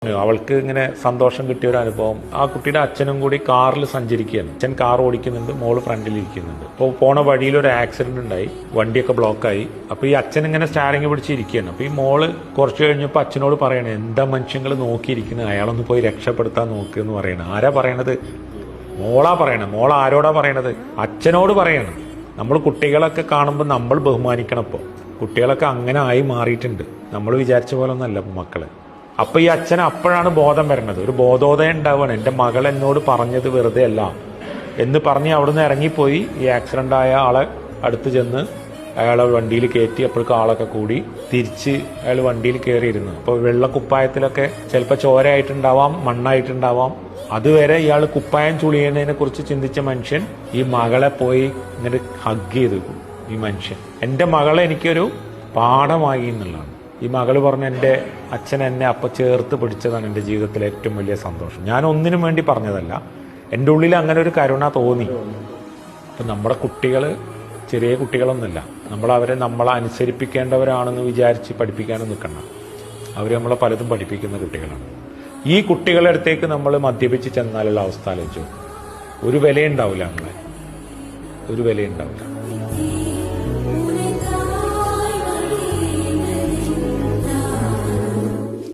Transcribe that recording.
അവൾക്ക് ഇങ്ങനെ സന്തോഷം കിട്ടിയ ഒരു അനുഭവം. ആ കുട്ടിയുടെ അച്ഛനും കൂടി കാറിൽ സഞ്ചരിക്കുകയാണ്. അച്ഛൻ കാർ ഓടിക്കുന്നുണ്ട്, മോള് ഫ്രണ്ടിൽ ഇരിക്കുന്നുണ്ട്. അപ്പോൾ പോണ വഴിയിൽ ഒരു ആക്സിഡന്റ് ഉണ്ടായി, വണ്ടിയൊക്കെ ബ്ലോക്കായി. അപ്പോൾ ഈ അച്ഛൻ ഇങ്ങനെ സ്റ്റാരിങ് പിടിച്ചിരിക്കുകയാണ്. അപ്പോൾ ഈ മോള് കുറച്ച് കഴിഞ്ഞപ്പോൾ അച്ഛനോട് പറയണേ, എന്താ മനുഷ്യങ്ങൾ നോക്കിയിരിക്കുന്നത്, അയാളൊന്ന് പോയി രക്ഷപ്പെടുത്താൻ നോക്കുക എന്ന് പറയണം. ആരാ പറയണത്? മോളാ പറയണം. മോൾ ആരോടാ പറയണത്? അച്ഛനോട് പറയണം. നമ്മൾ കുട്ടികളൊക്കെ കാണുമ്പോൾ നമ്മൾ ബഹുമാനിക്കണം. ഇപ്പോൾ കുട്ടികളൊക്കെ അങ്ങനെ ആയി മാറിയിട്ടുണ്ട്. നമ്മൾ വിചാരിച്ച പോലെ ഒന്നല്ല മക്കള്. അപ്പൊ ഈ അച്ഛൻ അപ്പോഴാണ് ബോധം വരണത്, ഒരു ബോധോദയം ഉണ്ടാവുകയാണ്. എൻ്റെ മകൾ എന്നോട് പറഞ്ഞത് വെറുതെ അല്ല എന്ന് പറഞ്ഞ് അവിടുന്ന് ഇറങ്ങിപ്പോയി. ഈ ആക്സിഡന്റ് ആയ ആളെ അടുത്ത് ചെന്ന് അയാളെ വണ്ടിയിൽ കയറ്റി. അപ്പോഴേക്കും ആളൊക്കെ കൂടി തിരിച്ച് അയാൾ വണ്ടിയിൽ കയറിയിരുന്നു. അപ്പോൾ വെള്ളക്കുപ്പായത്തിലൊക്കെ ചിലപ്പോൾ ചോരയായിട്ടുണ്ടാവാം, മണ്ണായിട്ടുണ്ടാവാം. അതുവരെ ഇയാൾ കുപ്പായം ചുളിയുന്നതിനെ കുറിച്ച് ചിന്തിച്ച മനുഷ്യൻ ഈ മകളെ പോയി ഇങ്ങനെ ഹഗ് ചെയ്തു. ഈ മനുഷ്യൻ എൻ്റെ മകളെ എനിക്കൊരു പാഠമായി എന്നുള്ളതാണ്. ഈ മകള് പറഞ്ഞ എൻ്റെ അച്ഛൻ എന്നെ അപ്പം ചേർത്ത് പിടിച്ചതാണ് എൻ്റെ ജീവിതത്തിലെ ഏറ്റവും വലിയ സന്തോഷം. ഞാൻ ഒന്നിനും വേണ്ടി പറഞ്ഞതല്ല, എൻ്റെ ഉള്ളിൽ അങ്ങനെ ഒരു കരുണ തോന്നി. അപ്പം നമ്മുടെ കുട്ടികൾ ചെറിയ കുട്ടികളൊന്നുമല്ല. നമ്മളെ അനുസരിപ്പിക്കേണ്ടവരാണെന്ന് വിചാരിച്ച് പഠിപ്പിക്കാനും നിൽക്കണം. അവർ നമ്മളെ പലതും പഠിപ്പിക്കുന്ന കുട്ടികളാണ്. ഈ കുട്ടികളുടെ അടുത്തേക്ക് നമ്മൾ മദ്യപിച്ച് ചെന്നാലുള്ള അവസ്ഥ ആലോചിച്ചു. ഒരു വിലയുണ്ടാവില്ല, നമ്മളെ ഒരു വിലയുണ്ടാവില്ല.